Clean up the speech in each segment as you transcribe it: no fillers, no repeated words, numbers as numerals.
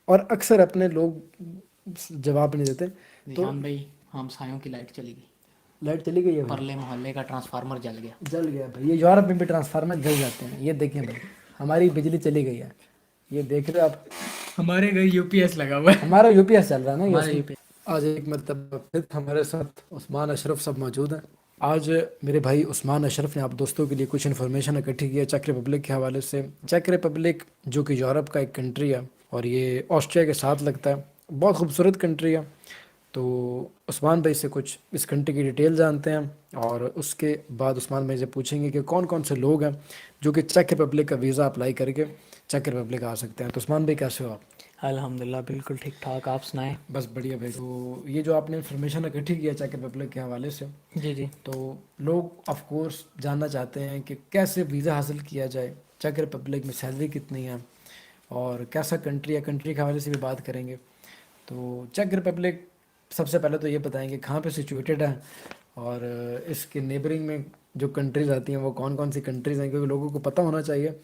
और अक्सर अपने लोग जवाब नहीं देते। तो निशान भाई, हम सायों की लाइट चली गई। लाइट चली गई है भाई। परले मोहल्ले का ट्रांसफार्मर जल गया। जल गया भाई, ये यूरोप में भी ट्रांसफार्मर जल जाते हैं, ये देखें भाई। हमारी बिजली चली गई है, ये देख रहे हो आप। हमारे घर यूपीएस लगा हुआ है। हमारा यूपीएस चल रहा है ना ये हमारा उसमें। यूपीएस। आज एक मतलब फिर हमारे साथ उस्मान अशरफ सब मौजूद हैं। आज मेरे भाई उस्मान अशरफ ने आप दोस्तों के लिए कुछ इन्फॉर्मेशन इकट्ठी की है चेक रिपब्लिक के हवाले से। चेक रिपब्लिक जो कि यूरोप का एक कंट्री है और ये ऑस्ट्रिया के साथ लगता है, बहुत खूबसूरत कंट्री है। तो उस्मान भाई से कुछ इस कंट्री की डिटेल जानते हैं और उसके बाद उस्मान भाई से पूछेंगे कि कौन कौन से लोग हैं जो कि चेक रिपब्लिक का वीज़ा अप्लाई करके चेक रिपब्लिक आ सकते हैं। तो उस्मान भाई कैसे हो आप? अल्हम्दुलिल्लाह बिल्कुल ठीक ठाक, आप सुनाएं। बस बढ़िया भाई। तो ये जो आपने इन्फॉर्मेशन इकट्ठी की है चेक रिपब्लिक के हवाले से, जी जी। तो लोग ऑफ कोर्स जानना चाहते हैं कि कैसे वीज़ा हासिल किया जाए, चेक रिपब्लिक में सैलरी कितनी है और कैसा कंट्री है, कंट्री के हवाले से भी बात करेंगे। तो चेक रिपब्लिक सबसे पहले तो ये बताएंगे कहाँ पे सिचुएटेड है और इसके नेबरिंग में जो कंट्रीज़ आती हैं वो कौन कौन सी कंट्रीज़ हैं, क्योंकि लोगों को पता होना चाहिए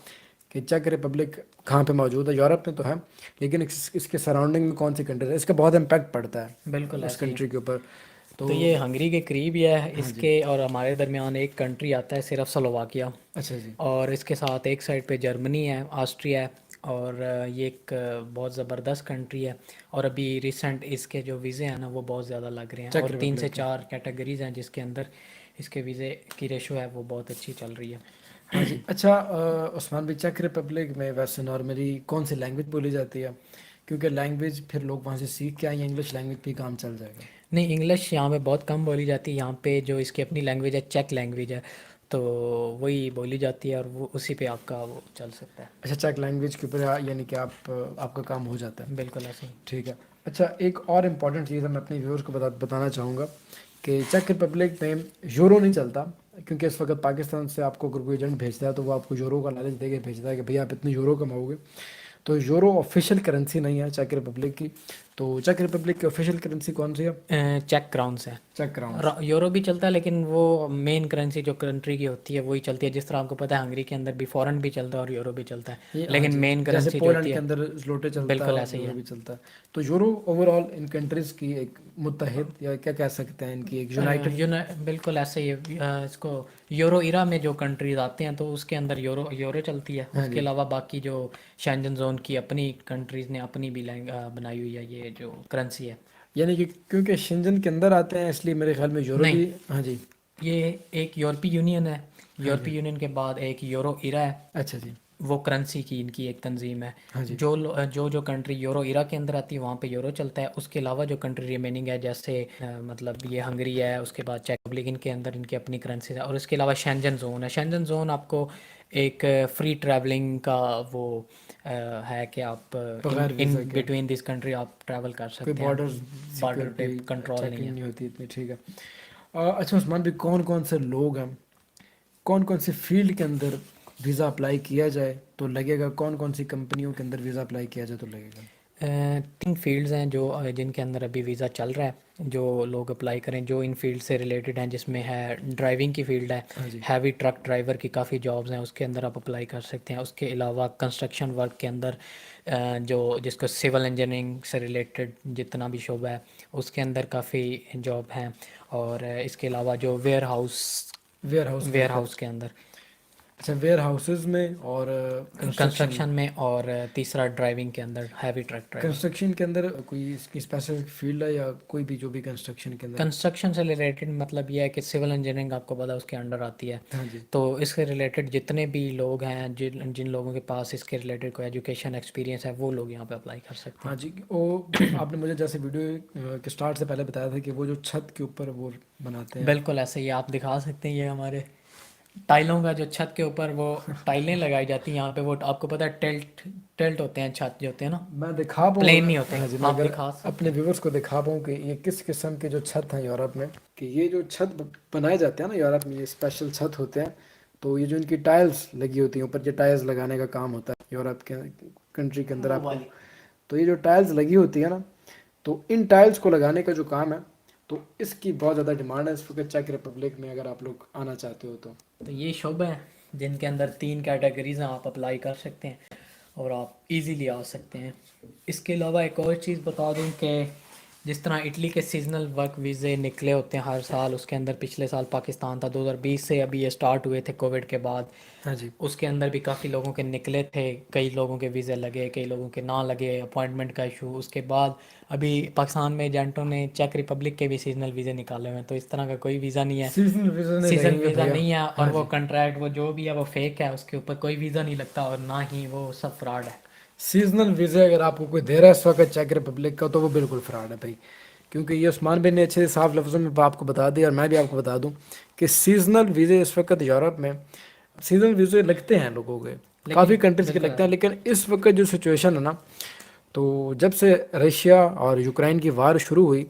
कि चेक रिपब्लिक कहाँ पे मौजूद है। यूरोप में तो है, लेकिन इसके सराउंडिंग में कौन सी कंट्रीज है, इसका बहुत इम्पैक्ट पड़ता बिल्कुल है उस ऐसे ही। कंट्री के ऊपर। तो तो ये हंगरी के करीब ही है, हाँ जी। इसके और हमारे दरमियान एक कंट्री आता है सिर्फ स्लोवाकिया। अच्छा जी। और इसके साथ एक साइड पे जर्मनी है, ऑस्ट्रिया है। और ये एक बहुत ज़बरदस्त कंट्री है। और अभी रिसेंट इसके जो वीज़े हैं ना वो बहुत ज़्यादा लग रहे हैं, चेक और 3 से 4 रिपब्लिक। कैटेगरीज हैं जिसके अंदर इसके वीज़े की रेशो है वो बहुत अच्छी चल रही है। हाँ जी। अच्छा उस्मान भाई, चेक रिपब्लिक में वैसे नॉर्मली कौन सी लैंग्वेज बोली जाती है? क्योंकि लैंग्वेज फिर लोग वहाँ से सीख के आएंगे, इंग्लिश लैंग्वेज पे ही काम चल जाएगा। नहीं, इंग्लिश यहाँ पे बहुत कम बोली जाती है। यहाँ पे जो इसकी अपनी लैंग्वेज है, चेक लैंग्वेज है, तो वही बोली जाती है और वो उसी पे आपका वो चल सकता है। अच्छा, चेक लैंग्वेज के ऊपर यानी कि आप आपका काम हो जाता है। बिल्कुल ऐसे ही। ठीक है। अच्छा, एक और इम्पॉर्टेंट चीज़ है, मैं अपने व्यूअर्स को बताना चाहूँगा कि चेक रिपब्लिक में यूरो नहीं चलता। क्योंकि इस वक्त पाकिस्तान से आपको अगर कोई एजेंट भेजता है तो वो आपको यूरो का लालच दे के भेजता है कि भैया आप इतने यूरो कमाओगे। तो यूरो ऑफिशियल करेंसी नहीं है चेक रिपब्लिक की। तो चेक रिपब्लिक की ऑफिशियल करेंसी कौन सी है? चेक क्राउन्स है। Check crowns. यूरो भी चलता है, लेकिन वो मेन करेंसी जो कंट्री की होती है वही चलती है। जिस तरह आपको पता है हंगरी के अंदर भी फॉरेन भी चलता है और यूरो भी चलता है, ये हाँ लेकिन जी, मेन जैसे करेंसी जो होती पोलैंड के है। अंदर ज़लोटे चलता है बिल्कुल और ऐसे ही यूरो है। भी चलता है। तो यूरो ओवरऑल इन कंट्रीज़ की एक मुत्तहिद, या क्या कह सकते हैं, इनकी एक यूनाइटेड। बिल्कुल ऐसे ही है। इसको यूरो इरा में जो कंट्रीज आते हैं तो उसके अंदर यूरो यूरो चलती है। हाँ उसके जी। अलावा बाकी जो शेंजन जोन की अपनी कंट्रीज ने अपनी भी बनाई हुई है ये जो करेंसी है। यानी कि क्योंकि शेंजन के अंदर आते हैं इसलिए मेरे ख्याल में यूरो नहीं, भी। हाँ जी। ये एक यूरोपीय यूनियन है। हाँ जी। यूरोपीय यूनियन के बाद एक यूरो इरा है। अच्छा जी। वो करेंसी की इनकी एक तंजीम है। हाँ जी। जो कंट्री यूरो इरा के अंदर आती है वहाँ पे यूरो चलता है। उसके अलावा जो कंट्री रिमेनिंग है, जैसे मतलब ये हंगरी है, उसके बाद चेक रिपब्लिक, इनके अंदर इनकी अपनी करेंसी है। और इसके अलावा शेंजन जोन है। शेंजन जोन आपको एक फ्री ट्रैवलिंग का वो है कि आप बगैर इन वीज़ा के बिटवीन दिस कंट्री आप ट्रैवल कर कोई सकते हैं। बॉर्डर बॉर्डर सिक्योरिटी पे कंट्रोल नहीं चेकिंग है। नहीं होती इतनी। ठीक है। अच्छा उस्मान भी, कौन कौन से लोग हैं, कौन कौन से फील्ड के अंदर वीज़ा अप्लाई किया जाए तो लगेगा, कौन कौन सी कंपनियों के अंदर वीज़ा अप्लाई किया जाए तो लगेगा? 3 फील्ड्स हैं जो जिनके अंदर अभी वीज़ा चल रहा है, जो लोग अप्लाई करें जो इन फील्ड से रिलेटेड हैं। जिसमें है ड्राइविंग की फील्ड है। हाँ जी। हैवी ट्रक ड्राइवर की काफ़ी जॉब्स हैं, उसके अंदर आप अप्लाई कर सकते हैं। उसके अलावा कंस्ट्रक्शन वर्क के अंदर जो जिसको सिविल इंजीनियरिंग से रिलेटेड जितना भी शोबा है उसके अंदर काफ़ी जॉब हैं। और इसके अलावा जो warehouse ware worker. House के अंदर, अच्छा, वेयर हाउसेज में और कंस्ट्रक्शन में। कंस्ट्रक्शन में, और तीसरा ड्राइविंग के अंदर हैवी ट्रक ड्राइवर। कंस्ट्रक्शन के अंदर कोई इसकी स्पेसिफिक फील्ड है या कोई भी जो भी कंस्ट्रक्शन के अंदर? कंस्ट्रक्शन से रिलेटेड मतलब ये है कि सिविल इंजीनियरिंग आपको पता है उसके अंडर आती है। हाँ जी। तो इसके रिलेटेड जितने भी लोग हैं, जिन जिन लोगों के पास इसके रिलेटेड कोई एजुकेशन एक्सपीरियंस है, वो लोग यहाँ पे अप्लाई कर सकते हाँ हैं। जी। वो आपने मुझे जैसे वीडियो के स्टार्ट से पहले बताया था कि वो जो छत के ऊपर वो बनाते हैं। बिल्कुल ऐसे ही आप दिखा सकते हैं। ये हमारे टाइलों का जो छत के ऊपर वो टाइलें लगाई जाती हैं यहाँ पे, वो आपको पता है टेल्ट टेल्ट होते हैं, छत जो होते हैं ना, मैं दिखा पाऊँ प्लेन नहीं अगर, होते। हाँ जी, मैं आप अगर दिखा अपने सकते हैं। व्यूवर्स को दिखा पाऊँ कि ये किस किस्म के जो छत हैं यूरोप में, कि ये जो छत बनाए जाते हैं ना यूरोप में, ये स्पेशल छत होते हैं। तो ये जो इनकी टाइल्स लगी होती हैं ऊपर, जो टाइल्स लगाने का काम होता है यूरोप के कंट्री के अंदर वो आपको। वाली। तो ये जो टाइल्स लगी होती है ना, तो इन टाइल्स को लगाने का जो काम है, तो इसकी बहुत ज़्यादा डिमांड है इस वक्त चेक रिपब्लिक में, अगर आप लोग आना चाहते हो तो। तो ये शोबे हैं जिनके अंदर 3 कैटेगरीज हैं, आप अप्लाई कर सकते हैं। और आप इजीली आ सकते हैं। इसके अलावा एक और चीज़ बता दूं कि जिस तरह इटली के सीजनल वर्क वीज़े निकले होते हैं हर साल, उसके अंदर पिछले साल पाकिस्तान था, 2020 से अभी ये स्टार्ट हुए थे कोविड के बाद। हाँ जी। उसके अंदर भी काफ़ी लोगों के निकले थे, कई लोगों के वीज़े लगे, कई लोगों के ना लगे, अपॉइंटमेंट का इशू। उसके बाद अभी पाकिस्तान में एजेंटों ने चेक रिपब्लिक के भी सीजनल वीज़े निकाले हुए हैं, तो इस तरह का कोई वीज़ा नहीं है, सीजनल वीजा नहीं सीजन लगेंगे वीज़ा भैया। नहीं है। और हाँ वो जी। कंट्रैक्ट वो जो भी है वो फेक है, उसके ऊपर कोई वीज़ा नहीं लगता और ना ही वो सब फ्रॉड है। सीजनल वीज़ा अगर आपको कोई दे रहा है इस वक्त चेक रिपब्लिक का, तो वो बिल्कुल फ्रॉड है भाई। क्योंकि ये उस्मान बिन ने अच्छे साफ लफ्ज़ों में आपको बता दिया, और मैं भी आपको बता दूं कि सीजनल वीज़े इस वक्त यूरोप में सीजनल वीज़े लगते हैं लोगों के, काफ़ी लेकिन कंट्रीज़ के बिल्कुल लगते हैं। लेकिन इस वक्त जो सिचुएशन है ना, तो जब से रशिया और यूक्रेन की वार शुरू हुई,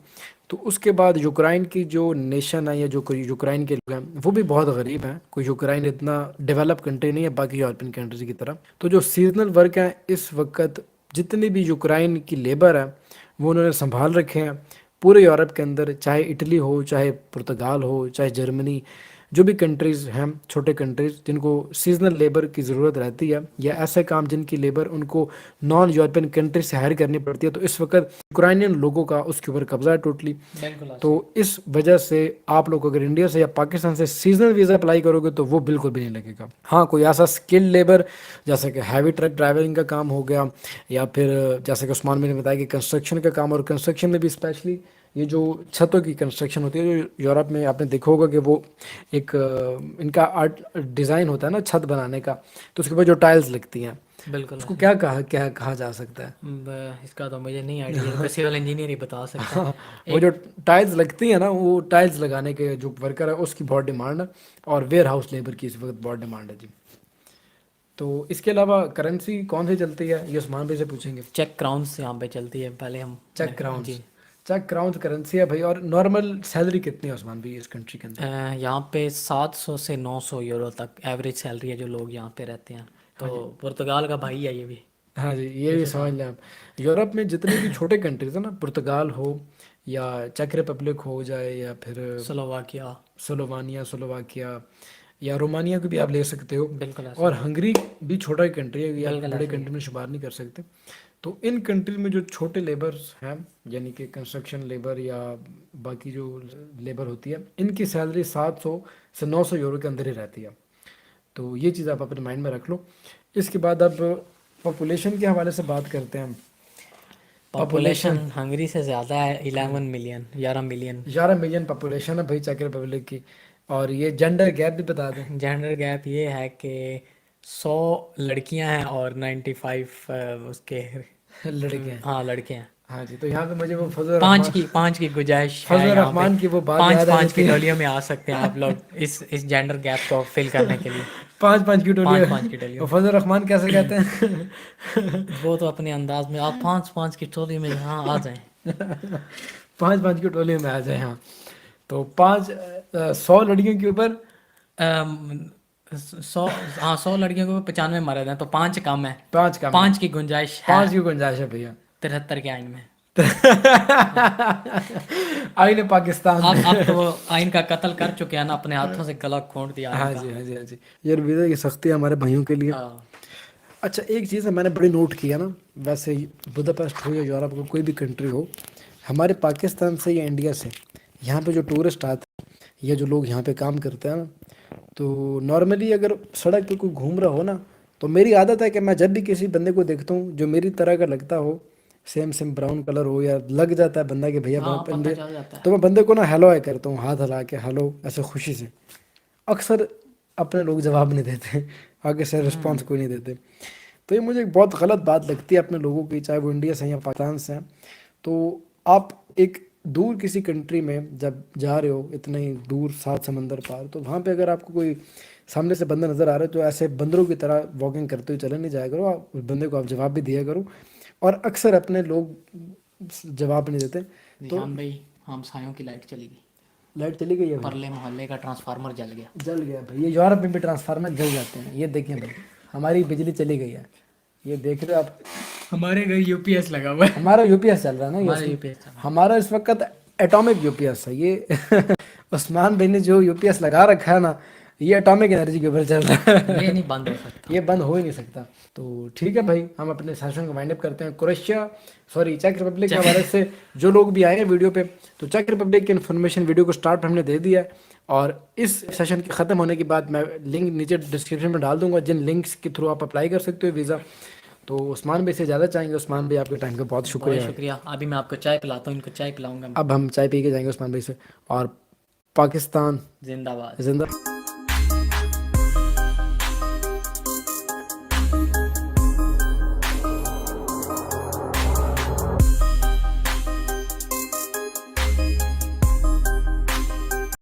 तो उसके बाद यूक्रेन की जो नेशन है या जो कोई यूक्रेन के लोग हैं वो भी बहुत गरीब हैं। कोई यूक्रेन इतना डेवलप कंट्री नहीं है बाकी यूरोपियन कंट्रीज की तरह। तो जो सीजनल वर्क हैं इस वक्त जितनी भी यूक्रेन की लेबर है वो उन्होंने संभाल रखे हैं पूरे यूरोप के अंदर, चाहे इटली हो, चाहे पुर्तगाल हो, चाहे जर्मनी, जो भी कंट्रीज़ हैं छोटे कंट्रीज़ जिनको सीजनल लेबर की ज़रूरत रहती है या ऐसे काम जिनकी लेबर उनको नॉन यूरोपियन कंट्री से हायर करनी पड़ती है, तो इस वक्त यूक्राइनियन लोगों का उसके ऊपर कब्जा है टोटली। बिल्कुल तो इस वजह से आप लोग अगर इंडिया से या पाकिस्तान से सीजनल वीज़ा अप्लाई करोगे तो वो बिल्कुल भी नहीं लगेगा। हाँ, कोई ऐसा स्किल्ड लेबर जैसे कि हैवी ट्रक ड्राइविंग का काम हो गया, या फिर जैसे कि उस्मान ने बताया कि कंस्ट्रक्शन का काम, और कंस्ट्रक्शन में भी स्पेशली ये जो छतों की कंस्ट्रक्शन होती है, जो यूरोप में आपने देखा होगा कि वो एक इनका आर्ट डिज़ाइन होता है ना छत बनाने का, तो उसके बाद जो टाइल्स लगती हैं बिल्कुल उसको क्या कहा जा सकता है? इसका तो मुझे नहीं आइडिया, तो सिविल इंजीनियर ही बता सकता है। हाँ, वो एक जो टाइल्स लगती है ना, वो टाइल्स लगाने के जो वर्कर है उसकी बहुत डिमांड है, और वेयर हाउस लेबर की इस वक्त बहुत डिमांड है जी। तो इसके अलावा करेंसी कौन सी चलती है ये उस्मान भाई से पूछेंगे। चेक क्राउन्स यहाँ पे चलती है, पहले हम चेक क्राउन्स। जी। चेक क्राउन्स करेंसी है भाई। और नॉर्मल सैलरी कितनी है उस्मान भाई इस कंट्री के अंदर? यहाँ पे 700 से 900 यूरो तक एवरेज सैलरी है जो लोग यहाँ पे रहते हैं। हाँ तो जी। पुर्तगाल का भाई है ये भी हाँ जी, ये इस भी हिसाब। समझ लें आप। यूरोप में जितने भी छोटे कंट्रीज है ना, पुर्तगाल हो या चेक रिपब्लिक हो जाए, या फिर स्लोवाकिया। स्लोवाकिया या रोमानिया को भी आप ले सकते हो, बिल्कुल ऐसे और ही। हंगरी भी छोटा ही कंट्री है, ये आप बिल्कुल बड़े ऐसे ही। कंट्री में शुमार नहीं कर सकते। तो इन कंट्री में जो छोटे लेबर्स हैं, यानी कि कंस्ट्रक्शन लेबर या बाकी जो लेबर होती है, इनकी सैलरी 700 से 900 यूरो के अंदर ही रहती है। तो ये चीज़ आप अपने माइंड में रख लो। इसके बाद अब पॉपुलेशन के हवाले से बात करते हैं। पॉपुलेशन पॉपुलेशन हंगरी से ज़्यादा है, 11 मिलियन, 11 मिलियन। 11 मिलियन पॉपुलेशन है भाई चेक रिपब्लिक की। और ये जेंडर गैप भी बता दें। जेंडर गैप ये है कि 100 लड़कियां हैं और 95 उसके लड़के हैं। हाँ लड़के हैं। हाँ जी, तो यहाँ पे मुझे वो पाँच की गुंजाइश है फजल यहाँ पे। रहमान की वो बात पाँच याद आ पाँच जाती की है। टोलियों में आ सकते हैं आप लोग इस जेंडर गैप को फिल करने के लिए। पाँच पाँच की टोली। पाँच की टोलियों और में। फजल रहमान कैसे कहते हैं? वो तो अपने अंदाज में, आप पाँच की टोली में यहाँ आ जाएं। पाँच पाँच की टोली में आ जाए। हाँ, तो 100 लड़कियों के ऊपर अम, 100, हाँ 100 लड़कियों को 95 मर्द हैं, तो 5 कम है। 5 कम है। 5 की गुंजाइश है 5 की गुंजाइश है भैया। 73 के आइन में। आईने पाकिस्तान में। अब तो वो आइन का कत्ल कर चुके हैं ना, अपने हाथों से गला घोंट दिया आइन हाँ का। जी, हाँ जी, हाँ जी। यार वीज़ा की सख्ती है हमारे भाइयों के लिए। हाँ अच्छा, एक चीज़ है मैंने बड़ी नोट किया ना, वैसे ही बुदापेस्ट हो या यूरोप का कोई भी कंट्री हो, हमारे पाकिस्तान से या इंडिया से यहाँ पे जो टूरिस्ट आते हैं या जो लोग यहाँ पे काम करते हैं ना, तो नॉर्मली अगर सड़क पे कोई घूम रहा हो ना, तो मेरी आदत है कि मैं जब भी किसी बंदे को देखता हूँ जो मेरी तरह का लगता हो, सेम सेम ब्राउन कलर हो, या लग जाता है बंदा कि भैया हाँ पता बंदे, चल जाता है। तो मैं बंदे को ना हेलो हाय करता हूँ, हाथ हिला के हेलो, ऐसे खुशी से। अक्सर अपने लोग जवाब नहीं देते, आगे से रिस्पॉन्स कोई नहीं देते। तो ये मुझे एक बहुत गलत बात लगती है अपने लोगों की, चाहे वो इंडिया से हैं या पाकिस्तान से हैं। तो आप एक दूर किसी कंट्री में जब जा रहे हो, इतने ही दूर 7 समंदर पार, तो वहाँ पे अगर आपको कोई सामने से बंदा नज़र आ रहा है, तो ऐसे बंदरों की तरह वॉकिंग करते हुए चले नहीं जाया करो, आप उस बंदे को आप जवाब भी दिया करो। और अक्सर अपने लोग जवाब नहीं देते। तो निशान भाई, हम सायों की लाइट चली गई, लाइट चली गई है भाई। परले मोहल्ले का ट्रांसफार्मर जल गया। जल गया भाई, ये यूरोप में भी ट्रांसफार्मर जल जाते हैं, ये देखिए भाई, हमारी बिजली चली गई है, ये देख रहे हो आप। हमारे घर यूपीएस लगा हुआ है। हमारा यूपीएस चल रहा है ना, हमारा ये यूपीएस हमारा इस वक्त एटॉमिक यूपीएस है ये। उस्मान भाई ने जो यूपीएस लगा रखा है ना, ये एटॉमिक एनर्जी के ऊपर चल रहा है। ये नहीं बंद हो सकता। ये बंद हो ही नहीं सकता। तो ठीक है भाई, हम अपने सेशन को वाइंड अप करते हैं। क्रोएशिया सॉरी चेक रिपब्लिक के हवाले से जो लोग भी आए हैं वीडियो पे, तो चेक रिपब्लिक की इन्फॉर्मेशन वीडियो को स्टार्ट पे हमने दे दिया है। और इस सेशन के ख़त्म होने के बाद मैं लिंक नीचे डिस्क्रिप्शन में डाल दूंगा, जिन लिंक्स के थ्रू आप अप्लाई कर सकते हो वीज़ा। तो उस्मान भाई से ज़्यादा चाहेंगे। उस्मान भाई आपके टाइम का बहुत बहुत शुक्रिया। शुक्रिया। अभी मैं आपको चाय पिलाता हूँ, इनको चाय पिलाऊंगा मैं। अब हम चाय पी के जाएंगे उस्मान भाई से। और पाकिस्तान जिंदाबाद। जिंदा।